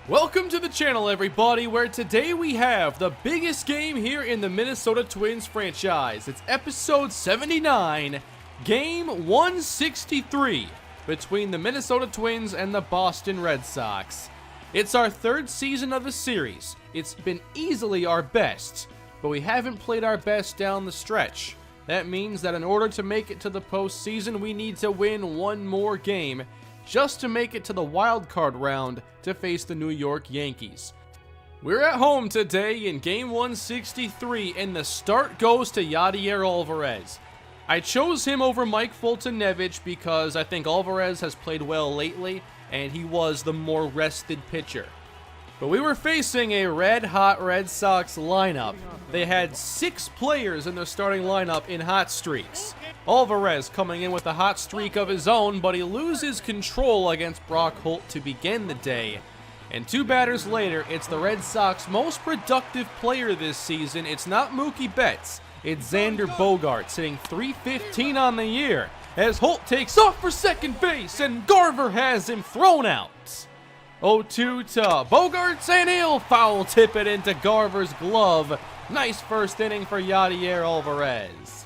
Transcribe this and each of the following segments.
Welcome to the channel, everybody, where today we have the biggest game here in the Minnesota Twins franchise. It's episode 79, game 163, between the Minnesota Twins and the Boston Red Sox. It's our third season of the series. It's been easily our best, but we haven't played our best down the stretch. That means that in order to make it to the postseason, we need to win one more game just to make it to the wild card round to face the New York Yankees. We're at home today in game 163, and the start goes to Yadier Alvarez. I chose him over Mike Foltynewicz because I think Alvarez has played well lately, and he was the more rested pitcher. But we were facing a red-hot Red Sox lineup. They had 6 players in their starting lineup in hot streaks. Alvarez coming in with a hot streak of his own, but he loses control against Brock Holt to begin the day. And 2 batters later, it's the Red Sox most productive player this season. It's not Mookie Betts, it's Xander Bogaerts, hitting .315 on the year, as Holt takes off for second base, and Garver has him thrown out. 0-2 to Bogaerts, and he'll foul tip it into Garver's glove. Nice first inning for Yadier Alvarez.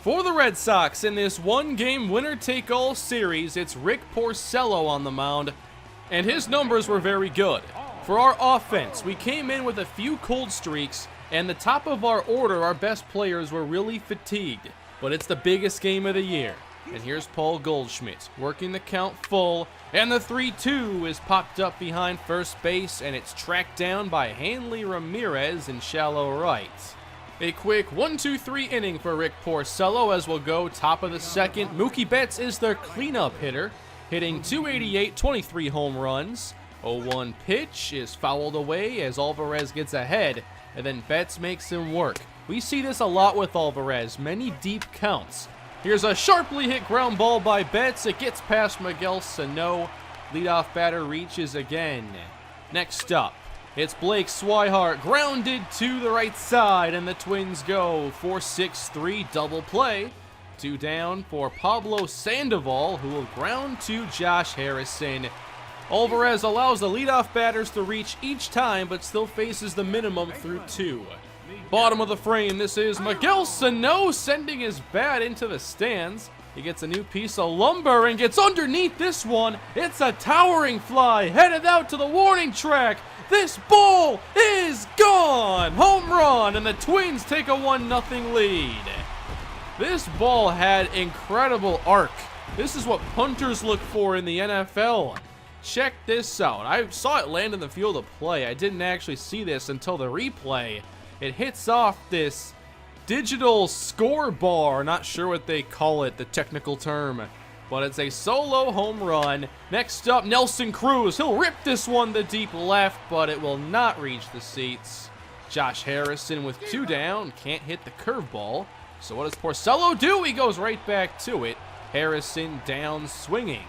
For the Red Sox in this one-game winner-take-all series, it's Rick Porcello on the mound, and his numbers were very good. For our offense, we came in with a few cold streaks, and the top of our order, our best players, were really fatigued. But it's the biggest game of the year. And here's Paul Goldschmidt working the count full, and the 3-2 is popped up behind first base, and it's tracked down by Hanley Ramirez in shallow right. A quick 1-2-3 inning for Rick Porcello as we'll go top of the second. Mookie Betts is their cleanup hitter, hitting .288, 23 home runs. 0-1 pitch is fouled away as Alvarez gets ahead, and then Betts makes him work. We see this a lot with Alvarez, many deep counts. Here's a sharply hit ground ball by Betts. It gets past Miguel Sano. Leadoff batter reaches again. Next up, it's Blake Swihart, grounded to the right side, and the Twins go 4-6-3 double play. 2 down for Pablo Sandoval, who will ground to Josh Harrison. Alvarez allows the leadoff batters to reach each time, but still faces the minimum through 2. Bottom of the frame, this is Miguel Sano sending his bat into the stands. He gets a new piece of lumber and gets underneath this one. It's a towering fly, headed out to the warning track. This ball is gone! Home run, and the Twins take a 1-0 lead. This ball had incredible arc. This is what punters look for in the NFL. Check this out. I saw it land in the field of play. I didn't actually see this until the replay. It hits off this digital score bar, not sure what they call it, the technical term, but it's a solo home run. Next up, Nelson Cruz. He'll rip this one to deep left, but it will not reach the seats. Josh Harrison with 2 down, can't hit the curveball. So what does Porcello do? He goes right back to it. Harrison down swinging.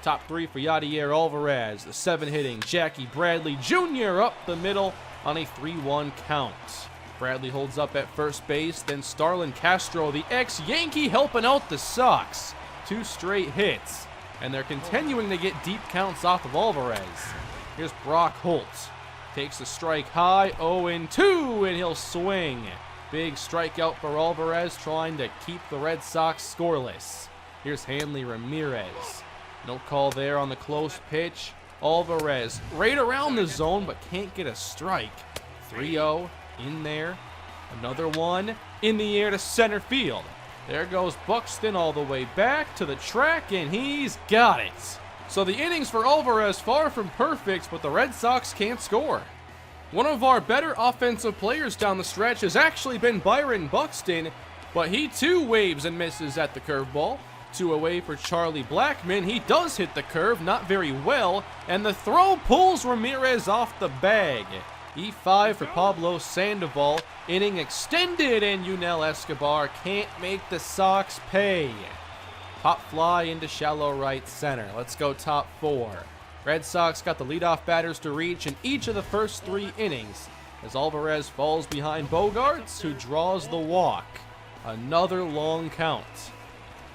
Top 3 for Yadier Alvarez, the 7-hitting Jackie Bradley Jr. up the middle on a 3-1 count. Bradley holds up at first base, then Starlin Castro, the ex-Yankee, helping out the Sox. 2 straight hits, and they're continuing to get deep counts off of Alvarez. Here's Brock Holt. Takes a strike high, 0-2, and he'll swing. Big strikeout for Alvarez, trying to keep the Red Sox scoreless. Here's Hanley Ramirez. No call there on the close pitch. Alvarez right around the zone, but can't get a strike. 3-0 in there. Another one in the air to center field. There goes Buxton all the way back to the track, and he's got it. So the innings for Alvarez far from perfect, but the Red Sox can't score. One of our better offensive players down the stretch has actually been Byron Buxton, but he too waves and misses at the curveball. 2 away for Charlie Blackmon. He does hit the curve, not very well, and the throw pulls Ramirez off the bag. E5 for Pablo Sandoval. Inning extended, and Yunel Escobar can't make the Sox pay. Pop fly into shallow right center. Let's go top 4. Red Sox got the leadoff batters to reach in each of the first 3 innings, as Alvarez falls behind Bogaerts, who draws the walk. Another long count.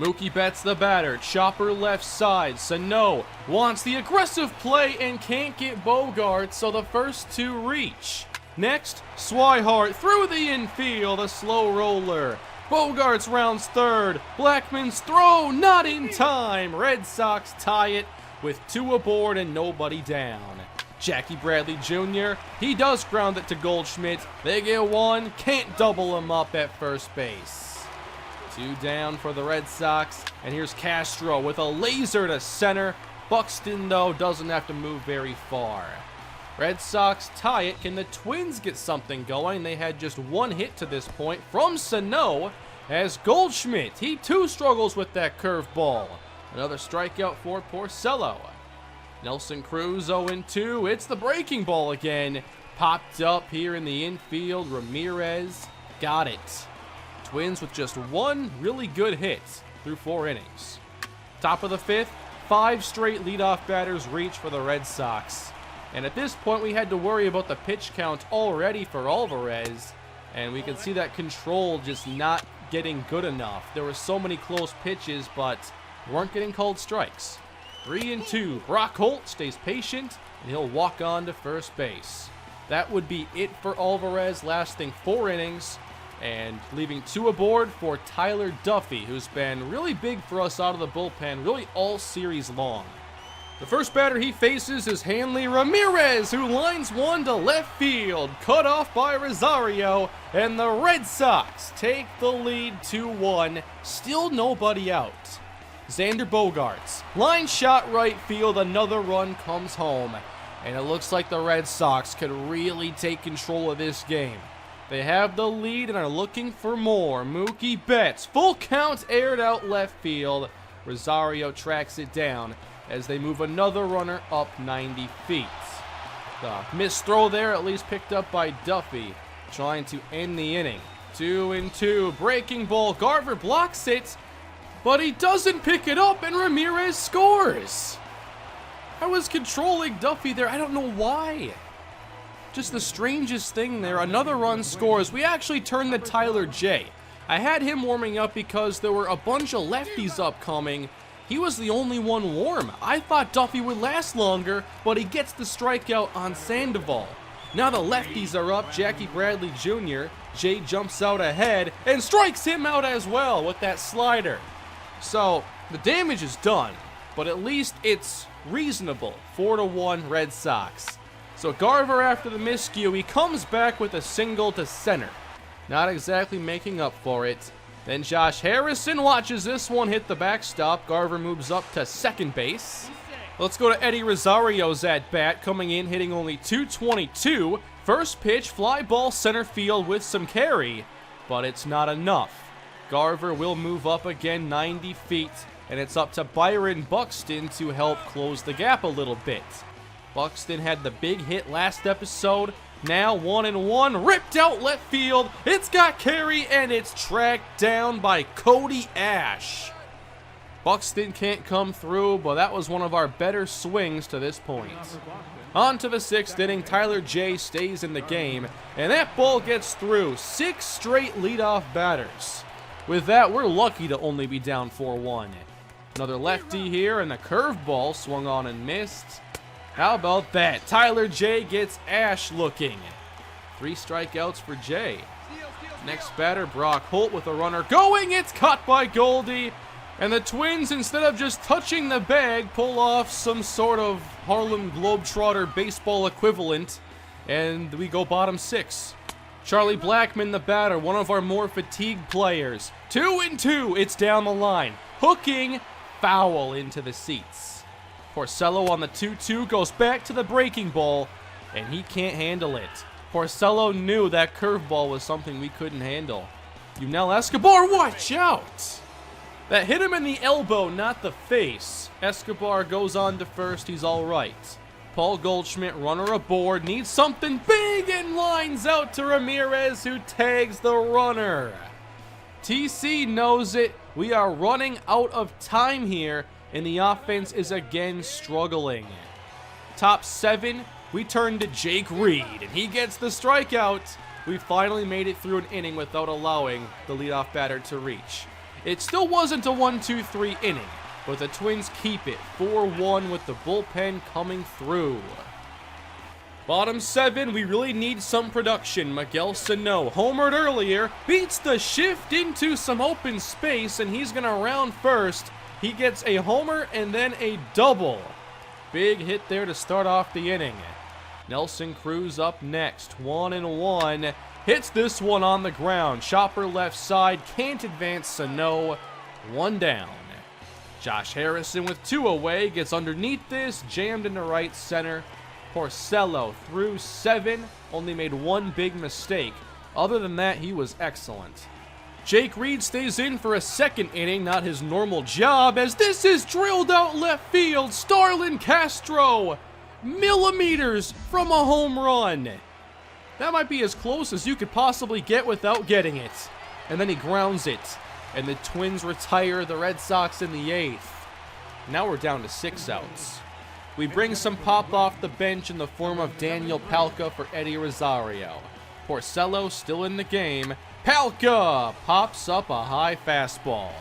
Mookie Betts the batter, chopper left side. Sano wants the aggressive play and can't get Bogarts, so the first two reach. Next, Swihart through the infield, a slow roller. Bogarts rounds third. Blackman's throw not in time. Red Sox tie it with 2 aboard and nobody down. Jackie Bradley Jr., he does ground it to Goldschmidt. They get 1, can't double him up at first base. 2 down for the Red Sox, and here's Castro with a laser to center. Buxton, though, doesn't have to move very far. Red Sox tie it. Can the Twins get something going? They had just 1 hit to this point from Sano, as Goldschmidt, he too struggles with that curveball. Another strikeout for Porcello. Nelson Cruz 0-2. It's the breaking ball again. Popped up here in the infield. Ramirez got it. Twins with just 1 really good hit through 4 innings. Top of the 5th, 5 straight leadoff batters reach for the Red Sox. And at this point, we had to worry about the pitch count already for Alvarez. And we can see that control just not getting good enough. There were so many close pitches, but weren't getting called strikes. 3-2. Brock Holt stays patient, and he'll walk on to first base. That would be it for Alvarez, lasting 4 innings, and leaving 2 aboard for Tyler Duffy, who's been really big for us out of the bullpen, really all series long. The first batter he faces is Hanley Ramirez, who lines 1 to left field, cut off by Rosario, and the Red Sox take the lead 2-1, still nobody out. Xander Bogaerts, line shot right field, another run comes home, and it looks like the Red Sox could really take control of this game. They have the lead and are looking for more. Mookie Betts, full count, aired out left field. Rosario tracks it down as they move another runner up 90 feet. The missed throw there, at least picked up by Duffy, trying to end the inning. 2-2, breaking ball. Garver blocks it, but he doesn't pick it up, and Ramirez scores. I was controlling Duffy there. I don't know why. Just the strangest thing there. Another run scores. We actually turned to Tyler J. I had him warming up because there were a bunch of lefties upcoming. He was the only one warm. I thought Duffy would last longer, but he gets the strikeout on Sandoval. Now the lefties are up. Jackie Bradley Jr. Jay jumps out ahead and strikes him out as well with that slider. So the damage is done, but at least it's reasonable. 4-1 Red Sox. So Garver, after the miscue, he comes back with a single to center. Not exactly making up for it. Then Josh Harrison watches this one hit the backstop. Garver moves up to second base. Let's go to Eddie Rosario's at bat, coming in hitting only .222. First pitch, fly ball center field with some carry, but it's not enough. Garver will move up again 90 feet, and it's up to Byron Buxton to help close the gap a little bit. Buxton had the big hit last episode. Now 1-1, ripped out left field. It's got carry, and it's tracked down by Cody Ash. Buxton can't come through, but that was one of our better swings to this point. On to the 6th inning. Tyler J stays in the game, and that ball gets through. 6 straight leadoff batters. With that, we're lucky to only be down 4-1. Another lefty here, and the curveball swung on and missed. How about that? Tyler J gets Ash looking. 3 strikeouts for J. Next batter, Brock Holt with a runner going. It's caught by Goldie. And the Twins, instead of just touching the bag, pull off some sort of Harlem Globetrotter baseball equivalent. And we go bottom 6. Charlie Blackman, the batter, one of our more fatigued players. 2-2, it's down the line. Hooking, foul into the seats. Porcello on the 2-2 goes back to the breaking ball, and he can't handle it. Porcello knew that curveball was something we couldn't handle. Yunel Escobar, watch out! That hit him in the elbow, not the face. Escobar goes on to first, he's all right. Paul Goldschmidt, runner aboard, needs something big and lines out to Ramirez, who tags the runner. TC knows it. We are running out of time here, and the offense is again struggling. Top 7, we turn to Jake Reed, and he gets the strikeout. We finally made it through an inning without allowing the leadoff batter to reach. It still wasn't a 1-2-3 inning, but the Twins keep it 4-1 with the bullpen coming through. Bottom 7, we really need some production. Miguel Sano, homered earlier, beats the shift into some open space, and he's going to round first. He gets a homer and then a double. Big hit there to start off the inning. Nelson Cruz up next, 1-1. Hits this one on the ground. Chopper left side, can't advance Sano. 1 down. Josh Harrison with 2 away, gets underneath this, jammed into right center. Porcello threw 7, only made 1 big mistake. Other than that, he was excellent. Jake Reed stays in for a second inning, not his normal job, as this is drilled out left field. Starlin Castro, millimeters from a home run. That might be as close as you could possibly get without getting it. And then he grounds it, and the Twins retire the Red Sox in the 8th. Now we're down to 6 outs. We bring some pop off the bench in the form of Daniel Palka for Eddie Rosario. Porcello still in the game. Palka pops up a high fastball.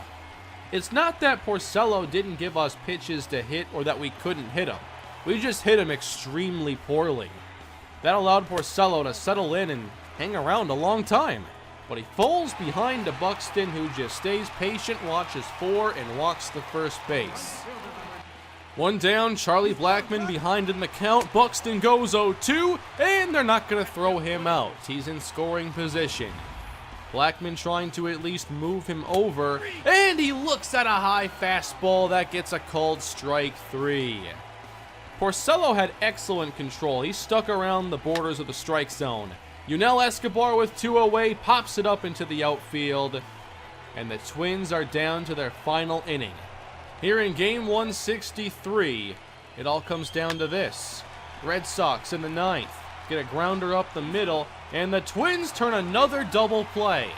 It's not that Porcello didn't give us pitches to hit or that we couldn't hit him. We just hit him extremely poorly. That allowed Porcello to settle in and hang around a long time. But he falls behind to Buxton, who just stays patient, watches 4, and walks to first base. 1 down, Charlie Blackmon behind in the count. Buxton goes 0-2, and they're not going to throw him out. He's in scoring position. Blackmon trying to at least move him over, and he looks at a high fastball that gets a called strike 3. Porcello had excellent control. He stuck around the borders of the strike zone. Yunel Escobar with 2 away pops it up into the outfield, and the Twins are down to their final inning. Here in game 163, it all comes down to this. Red Sox in the 9th get a grounder up the middle, and the Twins turn another double play.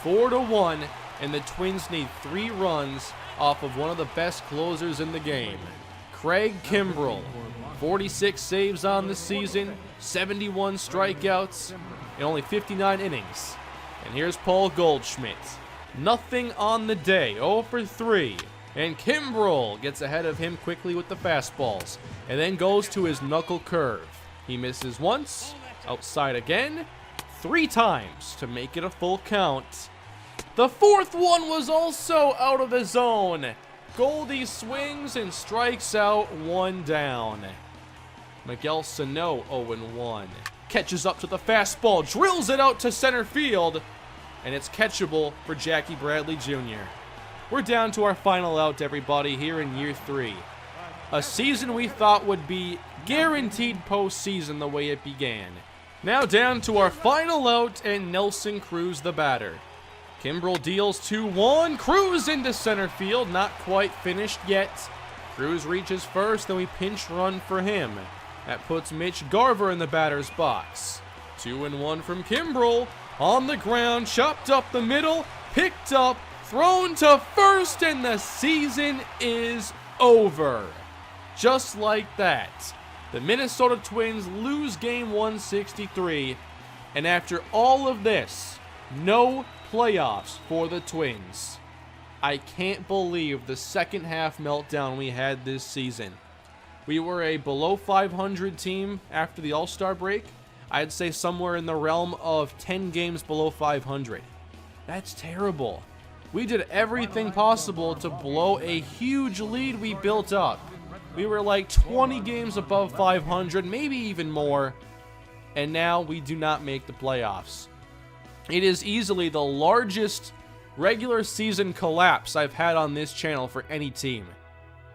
4-1, and the Twins need 3 runs off of one of the best closers in the game. Craig Kimbrell, 46 saves on the season, 71 strikeouts, and only 59 innings. And here's Paul Goldschmidt. Nothing on the day, 0 for 3. And Kimbrell gets ahead of him quickly with the fastballs, and then goes to his knuckle curve. He misses once, outside again, 3 times to make it a full count. The 4th one was also out of the zone. Goldie swings and strikes out, 1 down. Miguel Sano 0-1. Catches up to the fastball, drills it out to center field, and it's catchable for Jackie Bradley Jr. We're down to our final out, everybody, here in year 3. A season we thought would be guaranteed postseason the way it began. Now down to our final out, and Nelson Cruz the batter. Kimbrell deals 2-1. Cruz into center field, not quite finished yet. Cruz reaches first, then we pinch run for him. That puts Mitch Garver in the batter's box. 2-1 from Kimbrell. On the ground, chopped up the middle, picked up, thrown to first, and the season is over. Just like that, the Minnesota Twins lose game 163, and after all of this, no playoffs for the Twins. I can't believe the second half meltdown we had this season. We were a below 500 team after the All-Star break. I'd say somewhere in the realm of 10 games below 500. That's terrible. We did everything possible to blow a huge lead we built up. We were like 20 games above 500, maybe even more, and now we do not make the playoffs. It is easily the largest regular season collapse I've had on this channel for any team.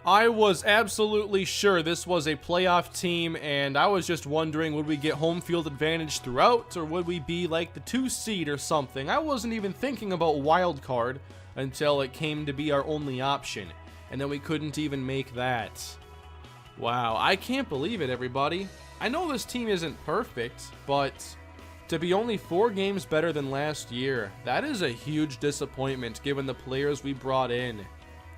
I was absolutely sure this was a playoff team, and I was just wondering, would we get home field advantage throughout, or would we be like the 2 seed or something? I wasn't even thinking about wild card until it came to be our only option, and then we couldn't even make that. Wow, I can't believe it, everybody. I know this team isn't perfect, but to be only 4 games better than last year, that is a huge disappointment given the players we brought in.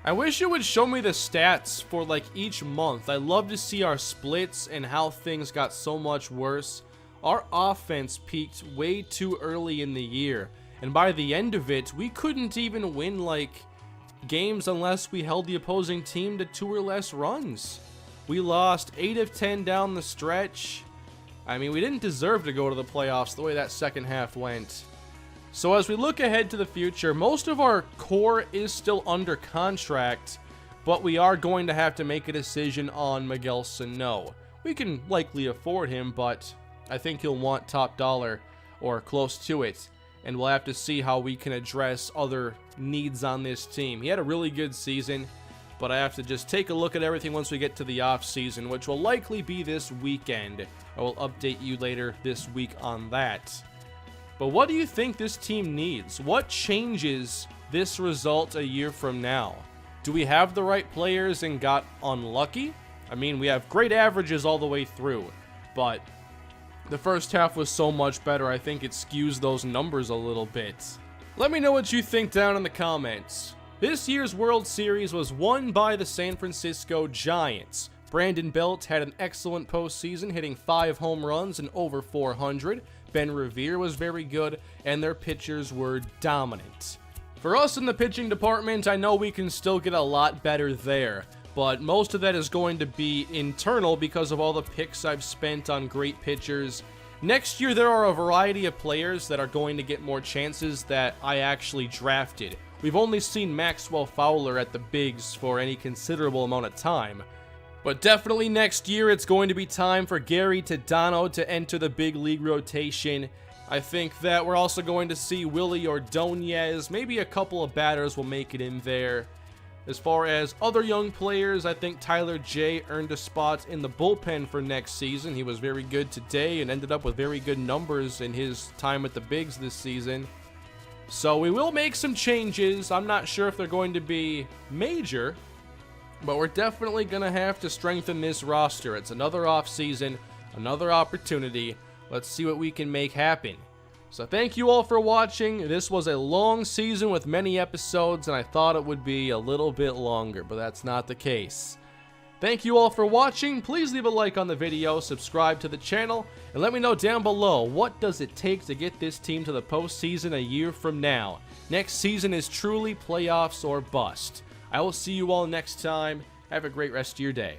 I wish it would show me the stats for like each month. I love to see our splits and how things got so much worse. Our offense peaked way too early in the year, and by the end of it, we couldn't even win, like, games unless we held the opposing team to 2 or less runs. We lost 8 of 10 down the stretch. I mean, we didn't deserve to go to the playoffs the way that second half went. So as we look ahead to the future, most of our core is still under contract, but we are going to have to make a decision on Miguel Sano. We can likely afford him, but I think he'll want top dollar or close to it, and we'll have to see how we can address other needs on this team. He had a really good season, but I have to just take a look at everything once we get to the off season, which will likely be this weekend. I will update you later this week on that. But what do you think this team needs? What changes this result a year from now? Do we have the right players and got unlucky? I mean, we have great averages all the way through, but the first half was so much better, I think it skews those numbers a little bit. Let me know what you think down in the comments. This year's World Series was won by the San Francisco Giants. Brandon Belt had an excellent postseason, hitting 5 home runs and over 400. Ben Revere was very good, and their pitchers were dominant. For us in the pitching department, I know we can still get a lot better there, but most of that is going to be internal because of all the picks I've spent on great pitchers. Next year, there are a variety of players that are going to get more chances that I actually drafted. We've only seen Maxwell Fowler at the bigs for any considerable amount of time. But definitely next year, it's going to be time for Gary Tadano to enter the big league rotation. I think that we're also going to see Willie Ordonez. Maybe a couple of batters will make it in there. As far as other young players, I think Tyler J earned a spot in the bullpen for next season. He was very good today and ended up with very good numbers in his time at the bigs this season. So we will make some changes. I'm not sure if they're going to be major, but we're definitely going to have to strengthen this roster. It's another offseason, another opportunity. Let's see what we can make happen. So thank you all for watching. This was a long season with many episodes, and I thought it would be a little bit longer, but that's not the case. Thank you all for watching. Please leave a like on the video, subscribe to the channel, and let me know down below, what does it take to get this team to the postseason a year from now? Next season is truly playoffs or bust. I will see you all next time. Have a great rest of your day.